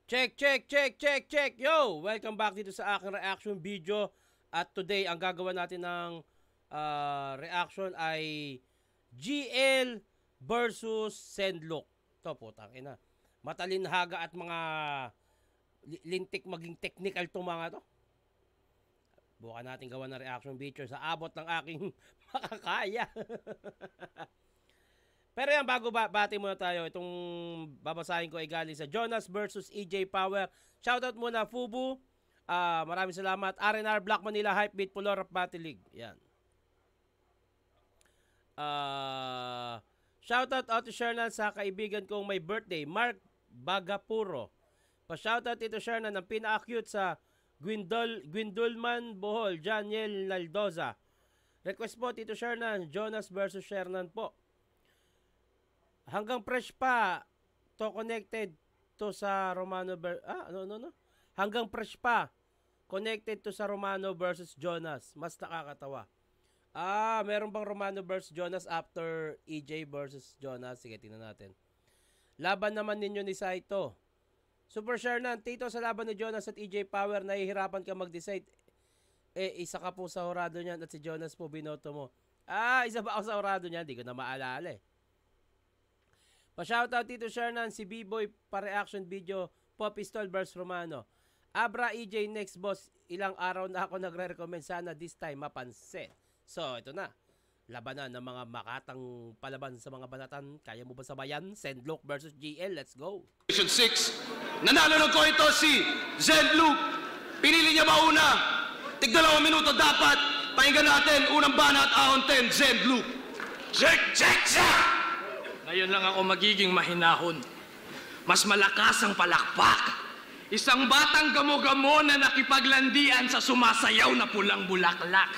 Check, check, check, check, check. Yo! Welcome back dito sa aking reaction video. At today, ang gagawa natin ng reaction ay GL versus Sendlook. Ito po, tangina. Matalinhaga at mga lintik maging technical itong mga to. Bukan natin gawa ng reaction video sa abot ng aking makakaya. Pero yan, bago bati muna tayo, itong babasahin ko ay galing sa Jonas versus EJ Power. Shoutout muna, Fubu. Maraming salamat. RNR Black Manila, Hypebeat, Pulor of Battle League. Yan. Shoutout Auto Shernan sa kaibigan kong may birthday, Mark Bagapuro. Pa-shoutout ito Shernan ng pinaka-cute sa Gwindulman Bohol, Janiel Naldoza. Request po Tito Shernan, Jonas versus Shernan po. Hanggang fresh pa to connected to sa Romano Hanggang fresh pa connected to sa Romano versus Jonas. Mas nakakatawa. Meron bang Romano versus Jonas after EJ versus Jonas? Sige, tingnan natin. Laban naman ninyo ni Saito. Super Shernan, Tito, sa laban ni Jonas at EJ Power, nahihirapan ka mag-decide. Isa ka po sa horado niyan at si Jonas po binoto mo. Isa ba ako sa horado niyan? Hindi ko na maalala eh. Pa-shoutout Tito Shernan, si B-Boy pa-reaction video, Pop Pistol vs Romano. Abra EJ next boss, ilang araw na ako nagre-recommend, sana this time mapansin. So, ito na. Labanan ng mga makatang palaban sa mga banatan. Kaya mo ba sabayan? Sendlook versus GL, let's go. 6. Nanalo ng ko ito si Sendlook. Pinili niya mauna. Tig-2 minuto dapat. Pakinggan natin, unang banat, ahon 10, Sendlook. Check, check, check! Ngayon lang ako magiging mahinahon. Mas malakas ang palakpak. Isang batang gamo-gamo na nakipaglandian sa sumasayaw na pulang bulaklak.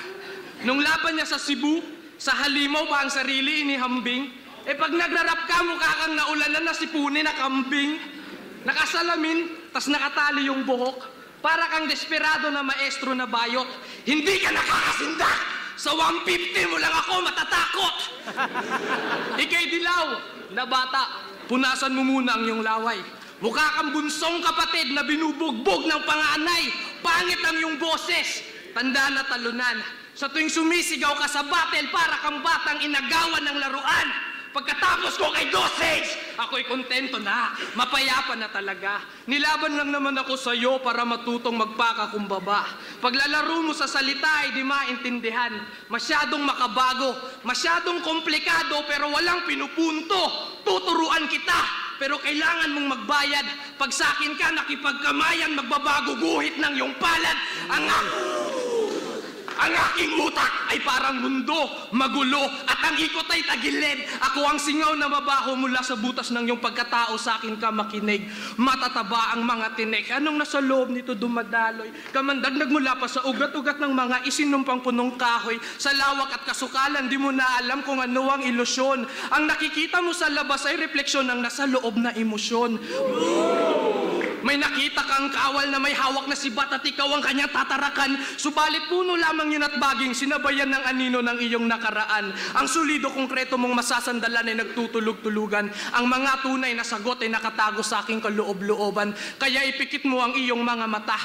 Nung laban niya sa Cebu, sa halimaw pa ang sarili inihambing. Pag nagrarap ka, mukha kang naulanan na sipunin na kambing. Nakasalamin, tas nakatali yung buhok. Para kang desperado na maestro na bayot. Hindi ka nakakasindak! Sa 150 mo lang ako matatakot! Ikay dilaw na bata, punasan mo muna ang iyong laway. Mukha kang bunsong kapatid na binubugbog ng panganay. Pangit ang iyong boses, tanda na talunan. Sa tuwing sumisigaw ka sa battle, para kang batang inagawan ng laruan. Pagkatapos ko kay Dosage, ako'y kontento na, mapayapa na talaga. Nilaban lang naman ako sa'yo para matutong magpakakumbaba. Paglalaro mo sa salita ay di maintindihan. Masyadong makabago, masyadong komplikado pero walang pinupunto. Tuturuan kita, pero kailangan mong magbayad. Pag sa'kin ka nakipagkamayan, magbabago guhit ng iyong palad. Ang aking utak ay parang mundo, magulo, at ang ikot ay tagilid. Ako ang singaw na mabaho mula sa butas ng iyong pagkatao, sa akin ka makinig. Matataba ang mga tinik, anong nasa loob nito dumadaloy? Kamandagdag mula pa sa ugat-ugat ng mga isinumpang punong kahoy. Sa lawak at kasukalan, di mo na alam kung ano ang ilusyon. Ang nakikita mo sa labas ay refleksyon ng nasa loob na emosyon. May nakita kang kawal na may hawak na sibat at ikaw ang kanyang tatarakan. Subalit puno lamang yun at baging, sinabayan ng anino ng iyong nakaraan. Ang solido konkreto mong masasandalan ay nagtutulog-tulugan. Ang mga tunay na sagot ay nakatago sa aking kaloob-looban. Kaya ipikit mo ang iyong mga mata.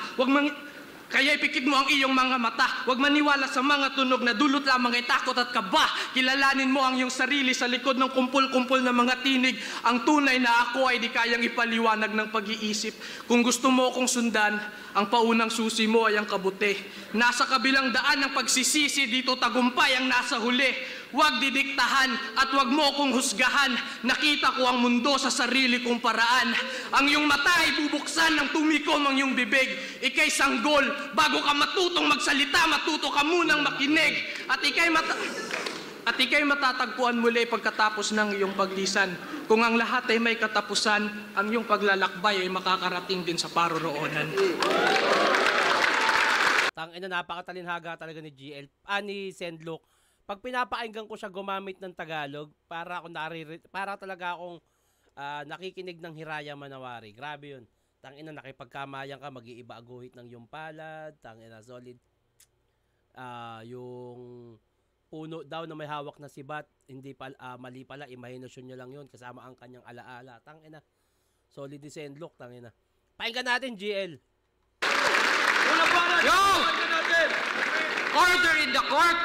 Kaya ipikit mo ang iyong mga mata. Huwag maniwala sa mga tunog na dulot lamang ay takot at kaba. Kilalanin mo ang iyong sarili sa likod ng kumpul-kumpul na mga tinig. Ang tunay na ako ay di kayang ipaliwanag ng pag-iisip. Kung gusto mo akong sundan, ang paunang susi mo ay ang kabuti. Nasa kabilang daan ng pagsisisi, dito tagumpay ang nasa huli. Huwag didiktahan at huwag mo akong husgahan. Nakita ko ang mundo sa sarili kong paraan. Ang iyong mata ay bubuksan ng tumikom ang iyong bibig. Ika'y sanggol. Bago ka matutong magsalita, matuto ka munang makinig. At ika'y matatagpuan muli pagkatapos ng iyong paglisan. Kung ang lahat ay may katapusan, ang iyong paglalakbay ay makakarating din sa paroroonan. Tangina, napakatalinhaga talaga ni GL. Ni Sendlook. Pag pinapainggan ko siya gumamit ng Tagalog, para talaga akong nakikinig ng Hiraya Manawari. Grabe yun. Tangina, nakipagkamayan ka, mag-iiba aguhit ng yung palad. Tangina, solid. Yung puno daw na may hawak na sibat, hindi mali pala, imahinasyon niya lang yun kasama ang kanyang alaala. Tangina, solid ni Sendlook, tangina. Pakinggan natin, GL. Unang banat! Yo! Pakinggan natin! Order in the court!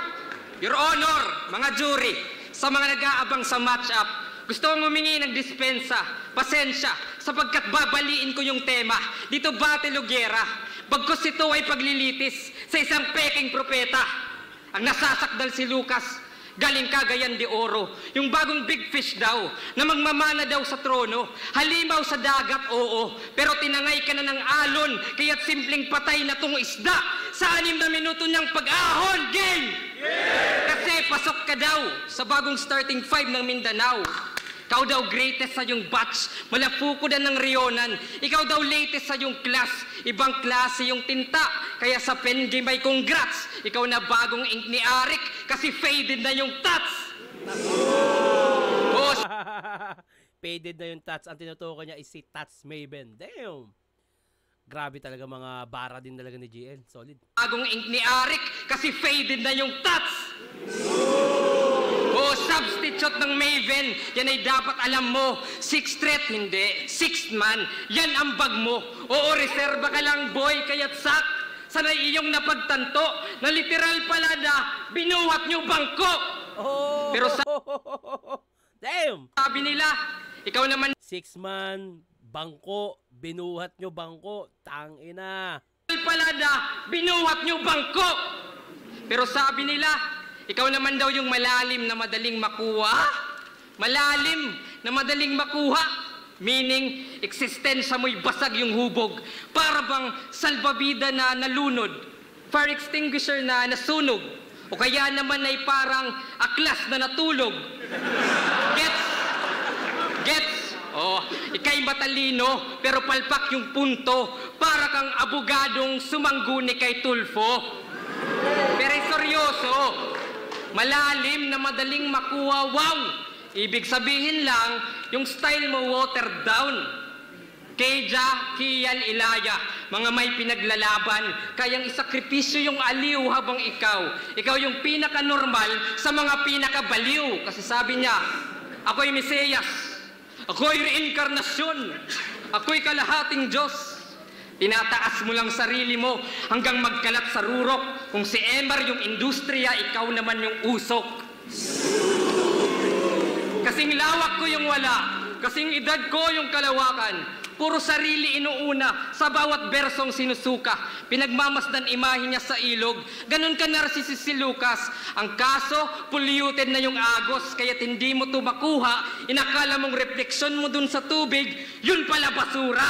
Your Honor, mga jury, sa mga nag-aabang sa match-up, gusto kong humingi ng dispensa, pasensya, sapagkat babaliin ko yung tema. Dito battle o gera, bagkus ito ay paglilitis sa isang peking propeta. Ang nasasakdal si Lucas, galing Cagayan de Oro, yung bagong big fish daw, na magmamana daw sa trono, halimaw sa dagat, oo, pero tinangay ka na ng alon, kaya't simpleng patay na tong isda sa 6 na minuto niyang pag-ahon, game! Kasi pasok ka daw sa bagong starting 5 ng Mindanao. Ikaw daw greatest sa yung batch, malapuko na ng Rionan. Ikaw daw latest sa yung class, ibang klase yung tinta. Kaya sa pen game ay congrats. Ikaw na bagong ink ni Arik kasi faded na yung tats. Oh, Faded na yung Tats. Ang tinutukoy niya is si Tats Maven. Damn! Grabe talaga, mga bara din talaga ni GL. Solid. bagong ink ni Arik kasi faded na yung tats. Oh, substitute ng Maven, yan ay dapat alam mo. 6th threat, hindi. 6th man, yan ang bag mo. Oo, reserva ka lang, boy, kaya't sak. Sanay iyong napagtanto na literal pala na binuhat nyo bangko. Oh! Pero Damn! sabi nila, ikaw naman 6 man, bangko, binuhat nyo bangko, tangina. pala na binuhat nyo bangko. Pero sabi nila, ikaw naman daw yung malalim na madaling makuha. Malalim na madaling makuha. Meaning, eksistensya mo'y basag yung hubog. Para bang salbabida na nalunod. Fire extinguisher na nasunog. O kaya naman ay parang aklas na natulog. Gets? Gets? Oh, ikay matalino, pero palpak yung punto. Para kang abogadong sumangguni kay Tulfo. Pero seryoso, malalim na madaling makuha, wow! Ibig sabihin lang, yung style mo watered down. Keja, Kiyal, Ilaya, mga may pinaglalaban, kayang isakripisyo yung aliw habang ikaw yung pinaka-normal sa mga pinaka-baliw. Kasi sabi niya, ako'y Mesiyas, ako'y reinkarnasyon, ako'y kalahating Diyos. Tinataas mo lang sarili mo hanggang magkalat sa rurok. Kung si Emar yung industriya, ikaw naman yung usok. Kasing lawak ko yung wala, kasing edad ko yung kalawakan. Puro sarili inuuna sa bawat bersong sinusuka. Pinagmamasdan imahe niya sa ilog. Ganun ka narsisis si Lucas. Ang kaso, polluted na yung agos, kaya't hindi mo to makuha. Inakala mong refleksyon mo dun sa tubig, yun pala basura.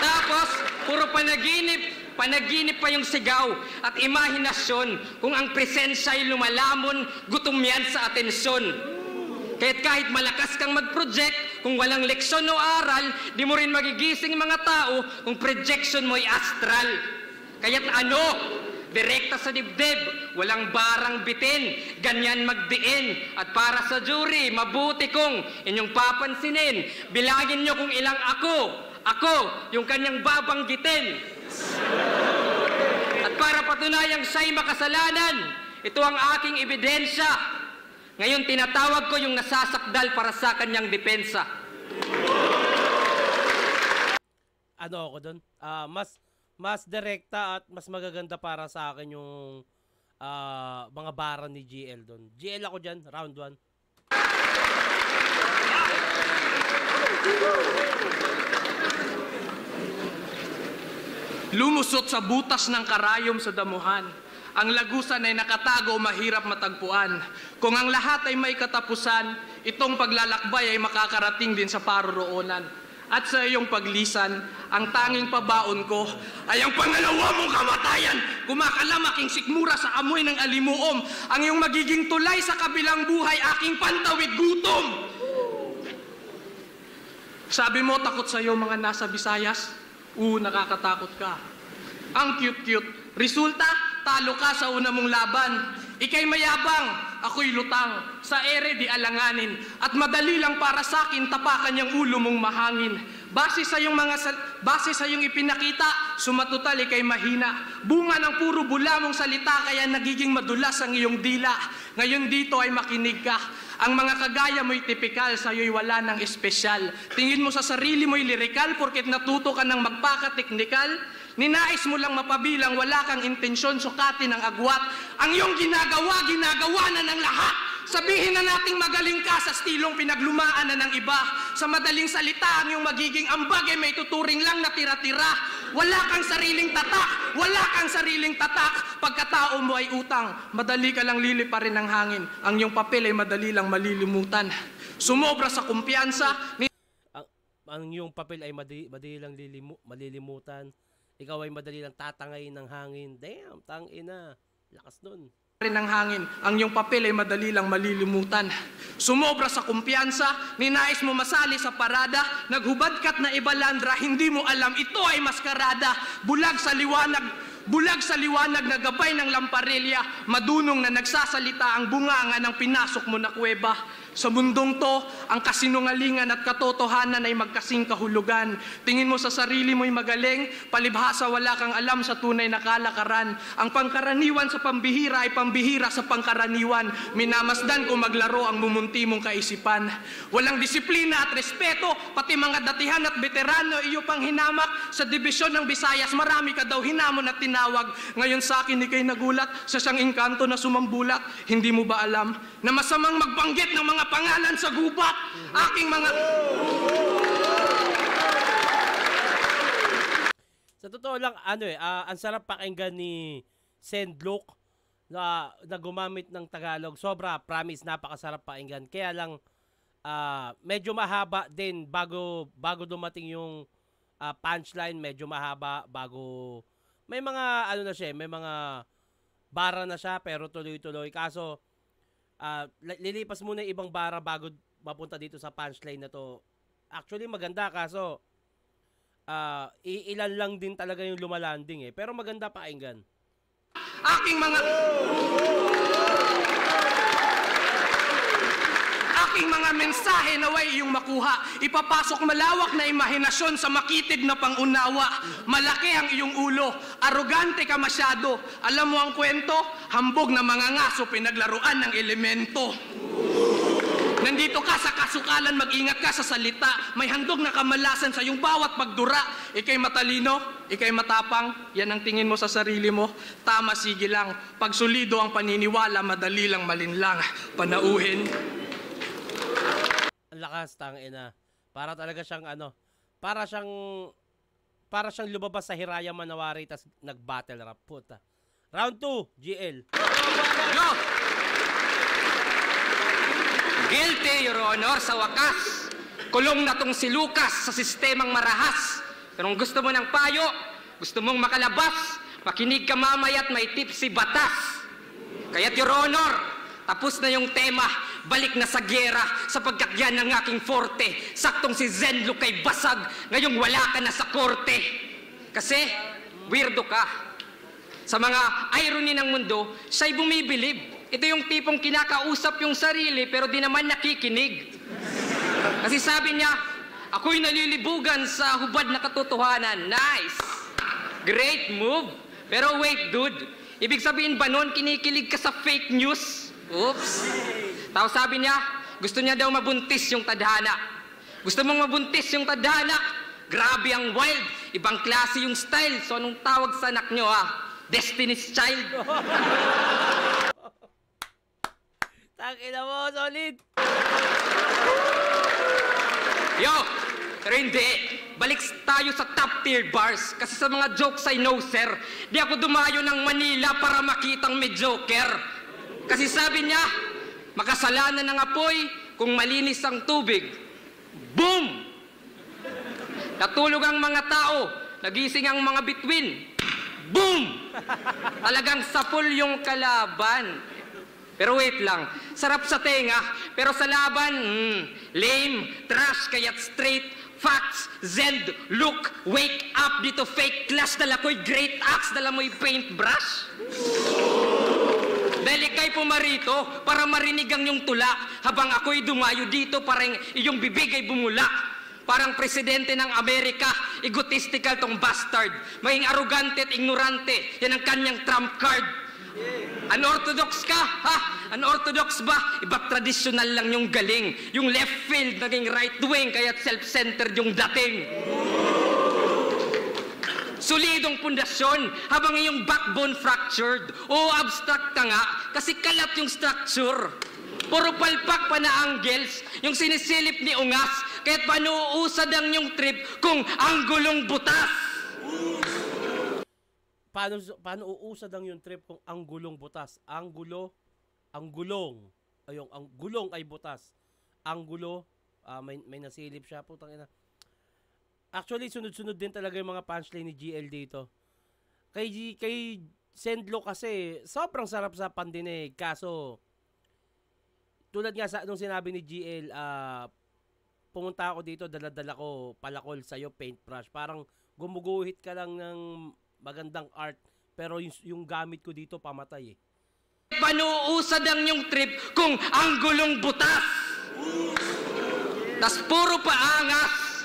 Tapos, puro panaginip pa yung sigaw at imahinasyon. Kung ang presensya ay lumalamon, gutom yan sa atensyon. Kaya't kahit malakas kang mag-project, kung walang leksyon o aral, di mo rin magigising mga tao kung projection mo ay astral. Kaya't ano? Direkta sa dibdib, walang barang bitin, ganyan magdiin. At para sa jury, mabuti kong inyong papansinin, bilangin nyo kung ilang ako yung kanyang babanggitin. At para patunayang siya'y makasalanan, ito ang aking ebidensya. Ngayon tinatawag ko yung nasasakdal para sa kanyang depensa. Ano ako doon? Mas direkta at mas magaganda para sa akin yung mga bara ni GL doon. GL ako dyan, round 1. Lumusot sa butas ng karayom sa damuhan. Ang lagusan ay nakatago, mahirap matagpuan. Kung ang lahat ay may katapusan, itong paglalakbay ay makakarating din sa paroroonan. At sa iyong paglisan, ang tanging pabaon ko ay ang pangalawa mong kamatayan. Kumakalamaking sikmura sa amoy ng alimuom. Ang iyong magiging tulay sa kabilang buhay, aking pantawid gutom. Sabi mo, takot sa iyo mga nasa Visayas? Nakakatakot ka. Ang cute-cute. Resulta, talo ka sa una mong laban. Ika'y mayabang, ako'y lutang. Sa ere di alanganin. At madali lang para sa akin tapakan yung ulo mong mahangin. Base sa iyong ipinakita, sumatutal ika'y mahina. Bunga ng puro bula mong salita, kaya nagiging madulas ang iyong dila. Ngayon dito ay makinig ka. Ang mga kagaya mo'y tipikal, sa'yo'y wala ng espesyal. Tingin mo sa sarili mo'y lirikal, porket natuto ka ng magpaka-teknikal. Ninais mo lang mapabilang, wala kang intensyon, sukatin ang agwat. Ang iyong ginagawa na ng lahat. Sabihin na nating magaling ka sa stilong pinaglumaan na ng iba. Sa madaling salita, ang iyong magiging ambag ay may tuturing lang na tira-tira. Wala kang sariling tatak, wala kang sariling tatak. Pagkatao mo ay utang, madali ka lang liliparin ng hangin. Ang iyong papel ay madali lang malilimutan. Sumobra sa kumpiyansa. Ang iyong papel ay madali lang malilimutan. Ikaw ay madali lang tatangayin ng hangin. Damn, tangina. Lakas nun. Ng hangin, ang iyong papel ay madali lang malilimutan. Sumobra sa kumpiyansa, ninais mo masali sa parada, naghubad ka't na ibalandra, hindi mo alam ito ay maskarada. Bulag sa liwanag na gabay ng lamparelya, madunong na nagsasalita ang bunganga ng pinasok mo na kuweba. Sa mundong to, ang kasinungalingan at katotohanan ay magkasing kahulugan. Tingin mo sa sarili mo'y magaling, palibhasa wala kang alam sa tunay na kalakaran. Ang pangkaraniwan sa pambihira ay pambihira sa pangkaraniwan. Minamasdan kung maglaro ang mumunti mong kaisipan. Walang disiplina at respeto, pati mga datihan at veterano, iyo pang hinamak. Sa dibisyon ng Visayas, marami ka daw hinamon at tinawag. Ngayon sa akin ikay nagulat, sa siyang engkanto na sumambulat. Hindi mo ba alam na masamang magbanggit ng mga pangalan sa gubat? Aking mga... Sa totoo lang, ang sarap pakinggan ni Sendluk na gumamit ng Tagalog. Sobra, promise, napakasarap pakinggan. Kaya lang, medyo mahaba din bago dumating yung punchline. Medyo mahaba bago... May mga, may mga bara na siya, pero tuloy-tuloy. Kaso, lilipas muna yung ibang bara bago mapunta dito sa punchline na to. Actually maganda, kaso ilan lang din talaga yung lumalanding pero maganda pakinggan. Aking mga mensahe naway iyong makuha. Ipapasok malawak na imahinasyon sa makitid na pangunawa. Malaki ang iyong ulo, arogante ka masyado. Alam mo ang kwento? Hambog na mga ngaso pinaglaruan ng elemento. Nandito ka sa kasukalan, mag-ingat ka sa salita. May handog na kamalasan sa iyong bawat pagdura. Ika'y matalino, ika'y matapang, yan ang tingin mo sa sarili mo. Tama, sige lang. Pag solido ang paniniwala, madali lang malinlang. Panauhin. Ang lakas, tangina. Para talaga siyang para siyang lumabas sa Hiraya Manawari tas nag-battle rap. Puta. Round 2, GL. Yo! Guilty, Your Honor, sa wakas. Kulong na tong si Lucas sa sistemang marahas. Pero kung gusto mo ng payo, gusto mong makalabas, makinig ka mamaya't may tips si batas. Kaya't Your Honor, tapos na yung tema, balik na sa gera, sapagkat yan ang aking forte. Saktong si Zenluk kay basag, ngayong wala ka na sa korte. Kasi, weirdo ka. Sa mga irony ng mundo, siya'y bumibilib. Ito yung tipong kinakausap yung sarili, pero di naman nakikinig. Kasi sabi niya, ako'y nalilibugan sa hubad na katotohanan. Nice! Great move! Pero wait, dude. Ibig sabihin ba nun, kinikilig ka sa fake news? Oops! Tapos sabi niya, gusto niya daw mabuntis yung tadhana. Gusto mong mabuntis yung tadhana? Grabe ang wild. Ibang klase yung style. So anong tawag sa anak nyo, Destiny's Child. Tangina mo, solid. Yo! Pero hindi. Balik tayo sa top tier bars. Kasi sa mga jokes I know, sir, di ako dumayo ng Manila para makitang mediocre. Kasi sabi niya, makasalanan ng apoy kung malinis ang tubig. Boom! Natulog ang mga tao, nagising ang mga bituin. Boom! Talagang sapul yung kalaban. Pero wait lang, sarap sa tenga, pero sa laban, lame, trash, kaya't straight, facts, zend, look, wake up, dito fake clash, dala ko'y great axe, dala mo'y paintbrush. Dahil ika'y pumarito para marinig ang iyong tula, habang ako'y dumayo dito parang iyong bibig ay bumula. Parang presidente ng Amerika, egotistical tong bastard. Maging arrogante at ignorante, yan ang kanyang trump card. Unorthodox ka, ha? Unorthodox ba? Iba't tradisyonal lang yung galing. Yung left field naging right wing, kaya't self-centered yung dating. Solidong pundasyon, habang iyong backbone fractured. O abstract ka nga, kasi kalat yung structure. Puro palpak pa na angles, yung sinisilip ni Ungas, kaya't panuusad ang yung trip kung anggulong butas. Paano uusad ang yung trip kung anggulong butas? Anggulong. Ayong, ang gulong ay butas. Anggulo, may nasilip siya, putang ina. Actually, sunod-sunod din talaga yung mga punchline ni GL dito. Kay Sendlo kasi, sobrang sarap sa pandinig. Kaso, tulad nga sa nung sinabi ni GL, pumunta ako dito, dala-dala ko palakol sa'yo, paintbrush. Parang gumuguhit ka lang ng magandang art, pero yung gamit ko dito, pamatay eh. Panuusad ang yung trip kung anggulong butas. Tas puro paangas.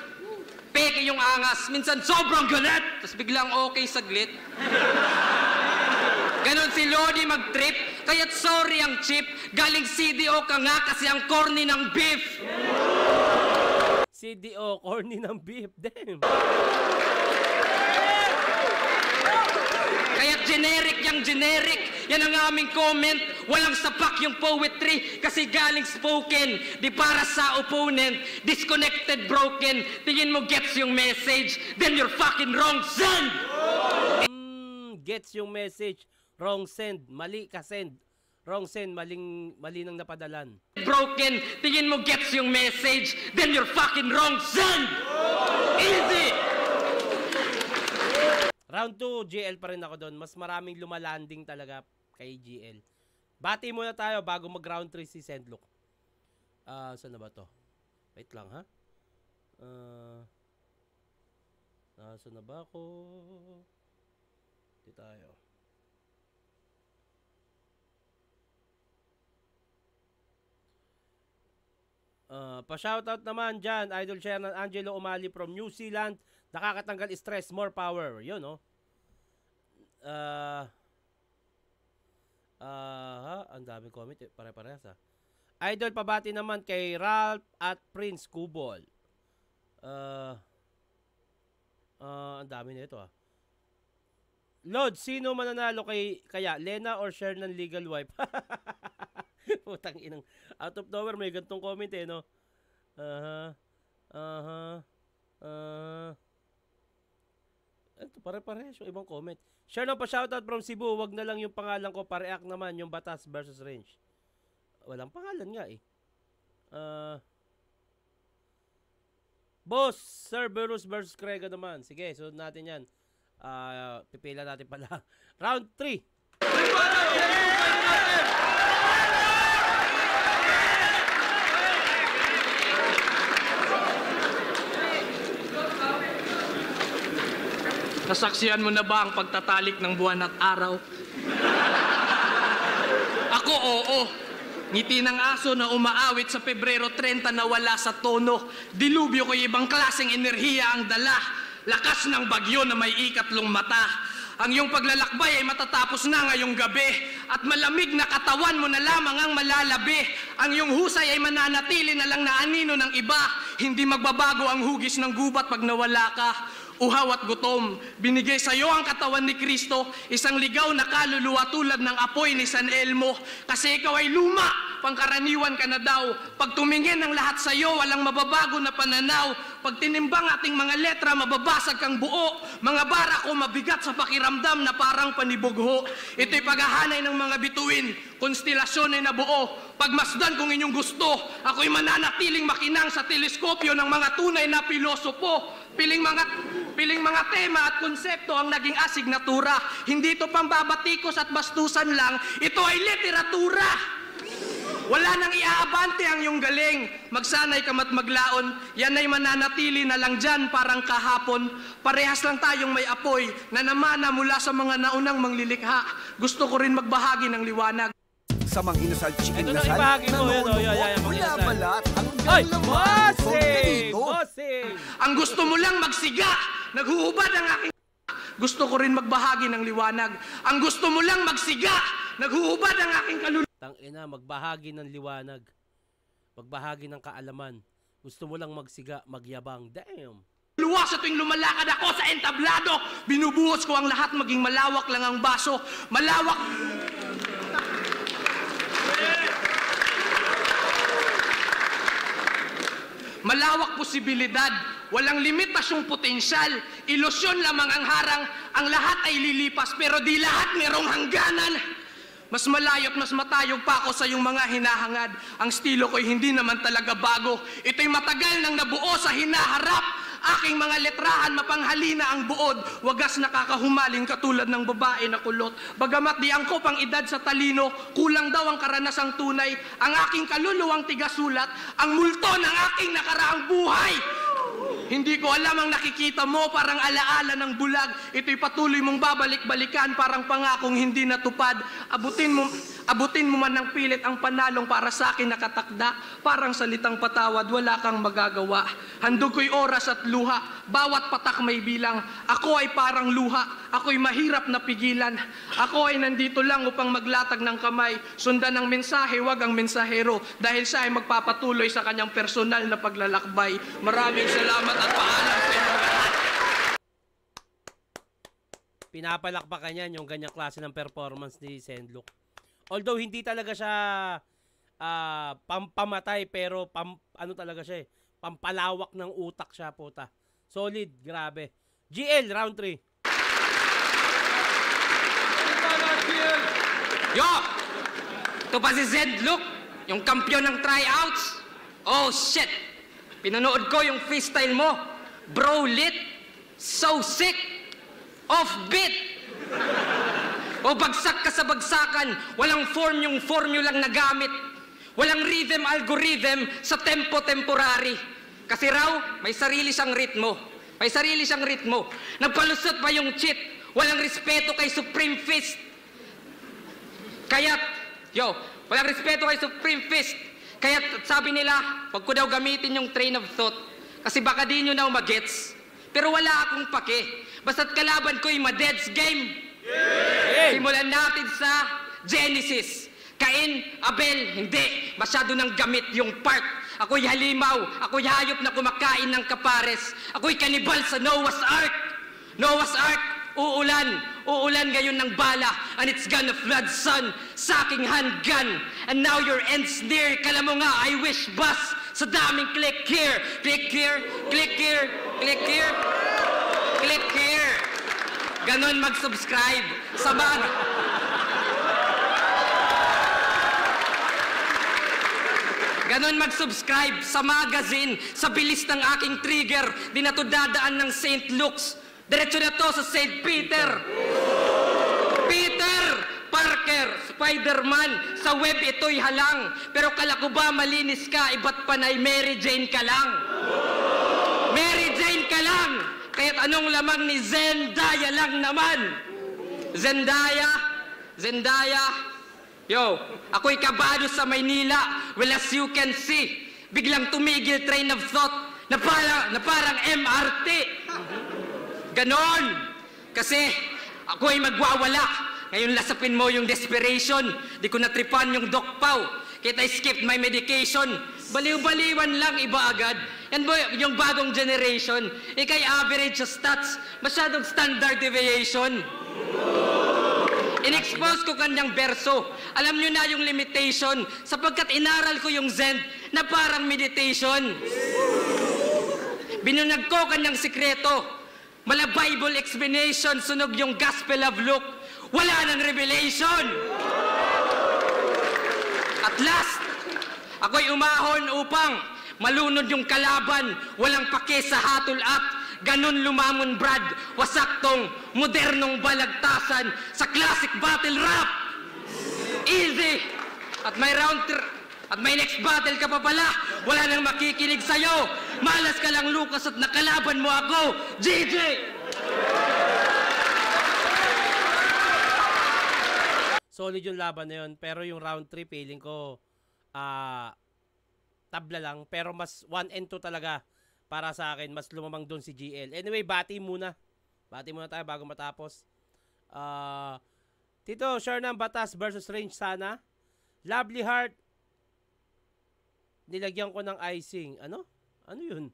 Peke yung angas, minsan sobrang galit, tapos biglang okay saglit. Ganon si Lodi mag-trip, kaya't sorry ang chip, galing CDO ka nga kasi ang corny ng beef. CDO, corny ng beef, damn. Kaya't generic yung generic, yan ang aming comment, walang sapak yung poetry kasi galing spoken, di para sa opponent, disconnected, broken, tingin mo gets yung message, then you're fucking wrong, send! Gets yung message, wrong send, mali ka send, wrong send, mali nang napadalan. Broken, tingin mo gets yung message, then you're fucking wrong, send! Easy! Round 2, GL pa rin ako doon. Mas maraming lumalanding talaga kay GL. Bati muna tayo bago mag round 3 si Sendlock. Saan na ba to? Wait lang ha. Saan na ba ako? Dito tayo. Pa-shoutout naman dyan, Idol Shernan Angelo Umali from New Zealand. Nakakatanggal stress, more power. Yun, no? Ang daming comment. Pare-parehas, ha? Idol, pabati naman kay Ralph at Prince Kubol. Ang dami nito, ha? Lord, sino mananalo kaya? Lena or Shernan legal wife? Putang inang. Out of nowhere, may gantong comment, eh, no? Ito, pare-parehas yung ibang comment. Share na pa shoutout from Cebu. Wag na lang yung pangalan ko. Pareak naman yung Batas versus Range. Walang pangalan nga eh. Boss, Cerberus versus Krega naman. Sige, sunod natin yan. Pipila natin pala. Round 3. Nasaksihan mo na ba ang pagtatalik ng buwan at araw? Ako, oo. Ngiti ng aso na umaawit sa Pebrero 30 na wala sa tono. Dilubyo ko ibang klaseng enerhiya ang dala. Lakas ng bagyo na may ikatlong mata. Ang iyong paglalakbay ay matatapos na ngayong gabi. At malamig na katawan mo na lamang ang malalabi. Ang iyong husay ay mananatili na lang na anino ng iba. Hindi magbabago ang hugis ng gubat pag nawala ka. Uhaw at gutom, binigay sa iyo ang katawan ni Kristo, isang ligaw na kaluluwa tulad ng apoy ni San Elmo. Kasi ikaw ay luma, pangkaraniwan ka na daw. Pag tumingin ang lahat sa iyo, walang mababago na pananaw. Pag tinimbang ating mga letra, mababasag kang buo. Mga bara ko mabigat sa pakiramdam na parang panibugho. Ito'y paghahanay ng mga bituin, konstelasyon ay nabuo. Pagmasdan kung inyong gusto, ako'y mananatiling makinang sa teleskopyo ng mga tunay na pilosopo. Piling mga tema at konsepto ang naging asignatura. Hindi ito pambabatikos at bastusan lang. Ito ay literatura. Wala nang iaabante ang iyong galing. Magsanay ka mat maglaon. Yan ay mananatili na lang dyan parang kahapon. Parehas lang tayong may apoy na namana mula sa mga naunang manglilikha. Gusto ko rin magbahagi ng liwanag. Sa mga inasal chicken Ito na na sal, ibahagi mo. wala balat, Ay, hanggang bossing! Bossing! Ang gusto mo lang magsiga, naghuhubad ang aking gusto ko rin magbahagi ng liwanag. Ang gusto mo lang magsiga, naghuhubad ang aking kaluluwa. Tangina, magbahagi ng liwanag. Magbahagi ng kaalaman. Gusto mo lang magsiga, magyabang. Damn. Sa tuwing lumalakad ako sa entablado, binubuhos ko ang lahat, maging malawak lang ang baso. Malawak posibilidad, walang limitasyong potensyal, ilusyon lamang ang harang, ang lahat ay lilipas, pero di lahat merong hangganan. Mas malayo at mas matayog pa ako sa iyong mga hinahangad. Ang estilo ko'y hindi naman talaga bago. Ito'y matagal nang nabuo sa hinaharap. Aking mga letrahan mapanghalina ang buod. Wagas nakakahumaling katulad ng babae na kulot. Bagamat di angkop ang edad sa talino, kulang daw ang karanasang tunay. Ang aking kaluluwang tigasulat, ang multo ng aking nakaraang buhay. Hindi ko alam ang nakikita mo, parang alaala ng bulag. Ito'y patuloy mong babalik-balikan, parang pangakong hindi natupad. Abutin mo man ng pilit ang panalong para sa akin nakatakda. Parang salitang patawad, wala kang magagawa. Handog ko'y oras at luha, bawat patak may bilang. Ako ay parang luha, ako'y mahirap na pigilan. Ako ay nandito lang upang maglatag ng kamay. Sundan ang mensahe, wag ang mensahero. Dahil siya ay magpapatuloy sa kanyang personal na paglalakbay. Maraming salamat at paalam sa inyo lahat. Pinapalakpakan yan yung ganyang klase ng performance ni Zenlook. Although hindi talaga siya pampamatay, pero ano talaga siya pampalawak ng utak siya, puta. Solid, grabe. GL, round 3. Yo! Ito pa si Zenlook, yung kampiyon ng tryouts. Oh shit! Pinanood ko yung freestyle mo. Bro lit, so sick, offbeat. O bagsak ka sa bagsakan, walang form yung formulang nagamit. Walang rhythm algorithm sa tempo temporary. Kasi raw, may sarili siyang ritmo. May sarili siyang ritmo. Nagpalusot pa yung cheat. Walang respeto kay Supreme Fist. Kaya't, walang respeto kay Supreme Fist. Kaya't sabi nila, wag ko daw gamitin yung train of thought. Kasi baka di nyo na magets. Pero wala akong pake. Basta't kalaban ko'y ma-deads game. Yeah! Simulan natin sa Genesis. Cain, Abel, hindi. Masyado nang gamit yung part. Ako'y halimaw. Ako'y hayop na kumakain ng kapares. Ako'y kanibal sa Noah's Ark. Noah's Ark, uulan. Uulan ngayon ng bala. And it's gonna flood, son. Sa aking handgun. And now your end's near. Kala mo nga, I wish bus. Sa daming click here. Click here. Click here. Click here. Click here. Ganon mag-subscribe sa mga... Ganon mag-subscribe sa magazine, sa bilis ng aking trigger. Di na to dadaan ng St. Luke's. Diretso na to sa St. Peter. Peter Parker, Spider-Man, sa web ito'y halang. Pero kala ko ba malinis ka, iba't panay Mary Jane ka lang. Mary Jane ka lang. Kaya't anong lamang ni Zendaya lang naman. Zendaya, yo, ako'y kabado sa Maynila. Well, as you can see, biglang tumigil train of thought na parang MRT. Ganon. Kasi ako'y magwawala. Ngayon lasapin mo yung desperation. Di ko natripan yung Doc Pau. Kita skip my medication. Baliw-baliwan lang iba agad. Yan boy, yung bagong generation. Ikay average sa stats. Masyadong standard deviation. In-expose ko kanyang berso. Alam nyo na yung limitation. Sapagkat inaral ko yung Zen na parang meditation. Binunag ko kanyang sikreto. Mala Bible explanation, sunog yung Gospel of Luke. Wala nang revelation. At last, ako'y umahon upang malunod yung kalaban. Walang pake sa hatol at ganun lumamon Brad. Wasaktong modernong balagtasan sa classic battle rap. Easy. At may next battle ka pa pala. Wala nang makikinig sa'yo. Malas ka lang Lucas at nakalaban mo ako. GG! Solid yung laban na yun. Pero yung round 3, feeling ko tabla lang. Pero mas 1 and 2 talaga para sa akin. Mas lumamang doon si GL. Anyway, bati muna. Bati muna tayo bago matapos. Tito, Shernan Batas versus Range Sana. Lovely Heart. Nilagyan ko ng icing. Ano? Ano yun?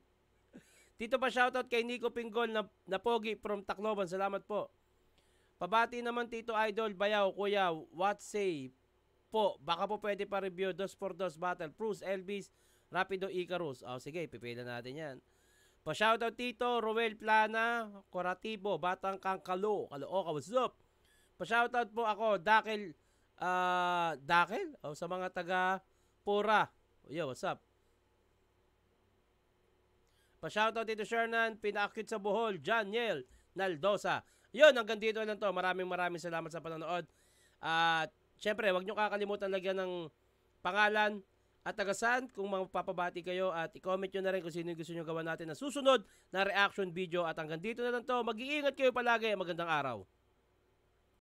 Tito pa shoutout kay Nico Pinggol na pogi from Tacloban. Salamat po. Pabati naman Tito Idol Bayaw, Kuya, what say po? Baka po pwede pa review 2x2 Battle, Bruce, Elvis, Rapido Icarus. Sige, pipila natin yan. Pa-shoutout Tito, Roel Plana, Coratibo, Batang Kangkalo, Calooca, what's up? Pa-shoutout po ako, Dakel, sa mga taga Pura. Yo, what's up? Pa-shoutout Tito Shernan, pina-acute sa Bohol, Janiel Naldosa. Yun, hanggang dito lang to. Maraming salamat sa panonood. At syempre, huwag nyo kakalimutan lagyan ng pangalan at tagasan kung magpapabati kayo at i-comment nyo na rin kung sino yung gusto nyo gawa natin na susunod na reaction video. At hanggang dito na lang to. Mag-iingat kayo palagi. Magandang araw.